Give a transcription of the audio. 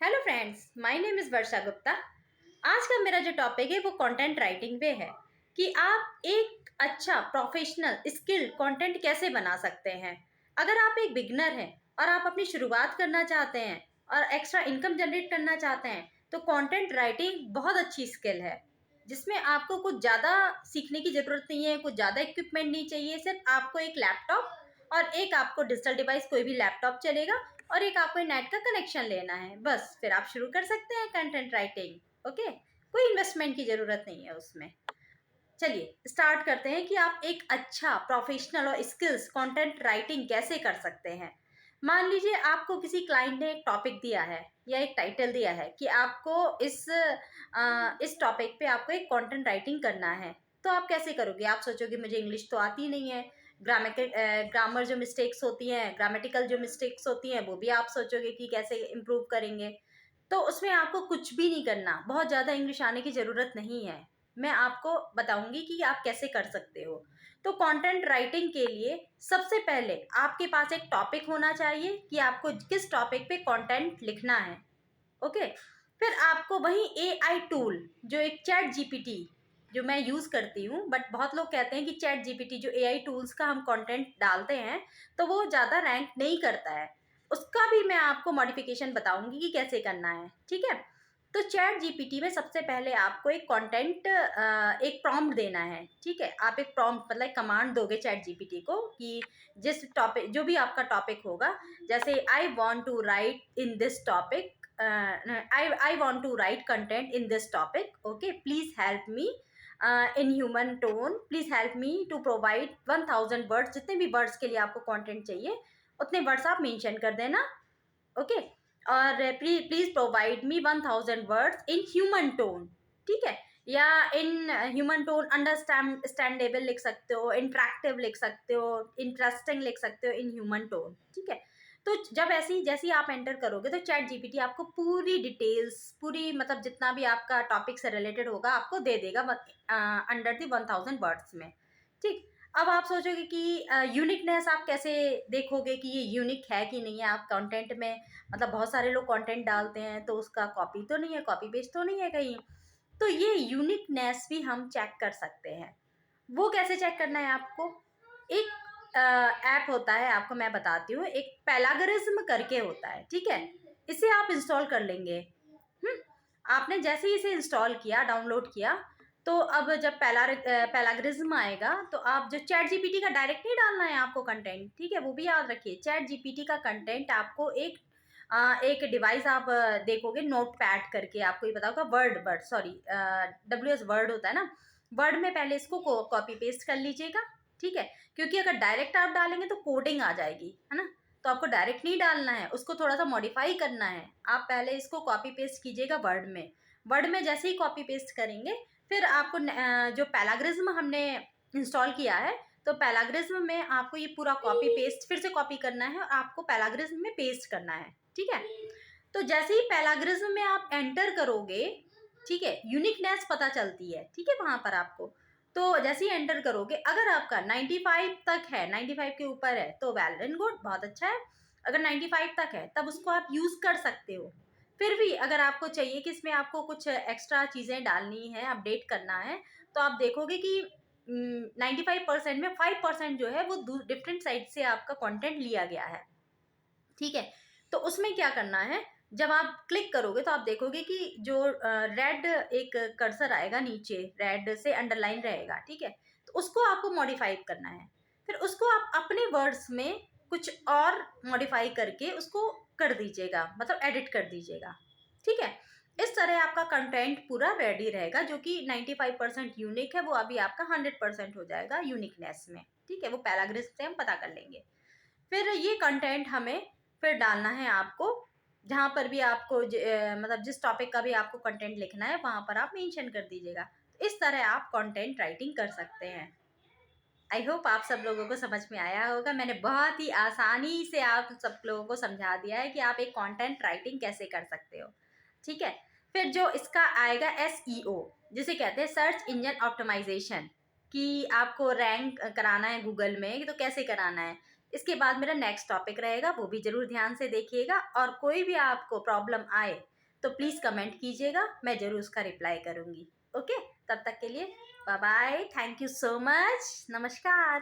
Hello friends, my name is Varsha Gupta. आज का मेरा जो टॉपिक है वो कंटेंट राइटिंग पे है कि आप एक अच्छा प्रोफेशनल स्किल कंटेंट कैसे बना सकते हैं। अगर आप एक बिगनर हैं और आप अपनी शुरुआत करना चाहते हैं और एक्स्ट्रा इनकम जनरेट करना चाहते हैं तो कंटेंट राइटिंग बहुत अच्छी स्किल है जिसमें आपको कुछ ज़्यादा सीखने की ज़रूरत नहीं है, कुछ ज़्यादा इक्विपमेंट नहीं चाहिए। सिर्फ आपको एक लैपटॉप और एक आपको डिजिटल डिवाइस, कोई भी लैपटॉप चलेगा, और एक आपको नेट का कनेक्शन लेना है। बस फिर आप शुरू कर सकते हैं कंटेंट राइटिंग। ओके, कोई इन्वेस्टमेंट की ज़रूरत नहीं है उसमें। चलिए स्टार्ट करते हैं कि आप एक अच्छा प्रोफेशनल और स्किल्स कंटेंट राइटिंग कैसे कर सकते हैं। मान लीजिए आपको किसी क्लाइंट ने एक टॉपिक दिया है या एक टाइटल दिया है कि आपको इस टॉपिक पे आपको एक कंटेंट राइटिंग करना है। तो आप कैसे करोगे? आप सोचोगे मुझे इंग्लिश तो आती नहीं है, ग्रामर जो मिस्टेक्स होती हैं, ग्रामेटिकल जो मिस्टेक्स होती हैं वो भी आप सोचोगे कि कैसे इम्प्रूव करेंगे। तो उसमें आपको कुछ भी नहीं करना, बहुत ज़्यादा इंग्लिश आने की ज़रूरत नहीं है। मैं आपको बताऊंगी कि आप कैसे कर सकते हो। तो कंटेंट राइटिंग के लिए सबसे पहले आपके पास एक टॉपिक होना चाहिए कि आपको किस टॉपिक पे कंटेंट लिखना है। ओके, फिर आपको वही एआई टूल, जो एक चैट जीपीटी जो मैं यूज़ करती हूँ, बट बहुत लोग कहते हैं कि चैट जीपीटी जो एआई टूल्स का हम कंटेंट डालते हैं तो वो ज़्यादा रैंक नहीं करता है। उसका भी मैं आपको मॉडिफिकेशन बताऊंगी कि कैसे करना है। ठीक है, तो चैट जीपीटी में सबसे पहले आपको एक कंटेंट, एक प्रॉम्प्ट देना है। ठीक है, आप एक प्रॉम्प्ट मतलब कमांड दोगे चैट जीपीटी को कि जिस टॉपिक, जो भी आपका टॉपिक होगा, जैसे I want to write in this topic, I want to write content in this topic. Okay, please help me in human tone. Please help me to provide 1000 words. जितने भी वर्ड्स के लिए आपको कंटेंट चाहिए उतने words आप mention कर देना। ओके, और please provide me 1000 words in human tone. ठीक है, या इन ह्यूमन टोन अंडरस्टैंडेबल लिख सकते हो, इंटरेक्टिव लिख सकते हो, इंटरेस्टिंग लिख सकते हो इन ह्यूमन टोन। ठीक है, तो जब ऐसी जैसी आप एंटर करोगे तो चैट जीपीटी आपको पूरी डिटेल्स, पूरी मतलब जितना भी आपका टॉपिक से रिलेटेड होगा आपको दे देगा अंडर दी 1000 वर्ड्स में। ठीक, अब आप सोचोगे कि यूनिकनेस आप कैसे देखोगे कि ये यूनिक है कि नहीं है। आप कंटेंट में मतलब बहुत सारे लोग कंटेंट डालते हैं तो उसका कॉपी तो नहीं है, कॉपी पेस्ट तो नहीं है कहीं। तो ये यूनिकनेस भी हम चेक कर सकते हैं। वो कैसे चेक करना है आपको? एक ऐप होता है, आपको मैं बताती हूँ, एक पैलागरिज्म करके होता है। ठीक है, इसे आप इंस्टॉल कर लेंगे। हम्म, आपने जैसे ही इसे इंस्टॉल किया, डाउनलोड किया, तो अब जब पैलाग्रिज्म आएगा तो आप जो चैट जीपीटी का डायरेक्ट नहीं डालना है आपको कंटेंट। ठीक है, वो भी याद रखिए, चैट जीपीटी का कंटेंट आपको एक डिवाइस आप देखोगे नोट पैड करके, आपको ये पता होगा, वर्ड सॉरी, WS वर्ड होता है ना, वर्ड में पहले इसको कॉपी पेस्ट कर लीजिएगा। ठीक है, क्योंकि अगर डायरेक्ट आप डालेंगे तो कोडिंग आ जाएगी, है ना। तो आपको डायरेक्ट नहीं डालना है, उसको थोड़ा सा मॉडिफाई करना है। आप पहले इसको कॉपी पेस्ट कीजिएगा वर्ड में। वर्ड में जैसे ही कॉपी पेस्ट करेंगे फिर आपको जो पैलाग्रिज्म हमने इंस्टॉल किया है, तो पैलाग्रिज्म में आपको ये पूरा कॉपी पेस्ट फिर से कॉपी करना है और आपको पैलाग्रिज्म में पेस्ट करना है। ठीक है, तो जैसे ही पैलाग्रिज्म में आप एंटर करोगे, ठीक है, यूनिकनेस पता चलती है। ठीक है, वहां पर आपको, तो जैसे ही एंटर करोगे, अगर आपका 95 तक है, 95 के ऊपर है तो वेल एंड गुड, बहुत अच्छा है। अगर 95 तक है तब उसको आप यूज़ कर सकते हो। फिर भी अगर आपको चाहिए कि इसमें आपको कुछ एक्स्ट्रा चीज़ें डालनी है, अपडेट करना है, तो आप देखोगे कि 95% में 5% जो है वो डिफरेंट साइट से आपका कंटेंट लिया गया है। ठीक है, तो उसमें क्या करना है, जब आप क्लिक करोगे तो आप देखोगे कि जो रेड एक कर्सर आएगा नीचे, रेड से अंडरलाइन रहेगा। ठीक है, तो उसको आपको मॉडिफाई करना है। फिर उसको आप अपने वर्ड्स में कुछ और मॉडिफाई करके उसको कर दीजिएगा, मतलब एडिट कर दीजिएगा। ठीक है, इस तरह आपका कंटेंट पूरा रेडी रहेगा, जो कि 95% यूनिक है, वो अभी आपका 100% हो जाएगा यूनिकनेस में। ठीक है, वो पैराग्राफ से हम पता कर लेंगे। फिर ये कंटेंट हमें फिर डालना है आपको, जहाँ पर भी आपको मतलब जिस टॉपिक का भी आपको कंटेंट लिखना है वहाँ पर आप मेंशन कर दीजिएगा। तो इस तरह आप कंटेंट राइटिंग कर सकते हैं। आई होप आप सब लोगों को समझ में आया होगा। मैंने बहुत ही आसानी से आप सब लोगों को समझा दिया है कि आप एक कंटेंट राइटिंग कैसे कर सकते हो। ठीक है, फिर जो इसका आएगा SEO, जिसे कहते हैं सर्च इंजन ऑप्टिमाइजेशन, कि आपको रैंक कराना है गूगल में, तो कैसे कराना है। इसके बाद मेरा नेक्स्ट टॉपिक रहेगा, वो भी ज़रूर ध्यान से देखिएगा। और कोई भी आपको प्रॉब्लम आए तो प्लीज़ कमेंट कीजिएगा, मैं ज़रूर उसका रिप्लाई करूँगी। ओके, तब तक के लिए bye bye, thank you so much, नमस्कार।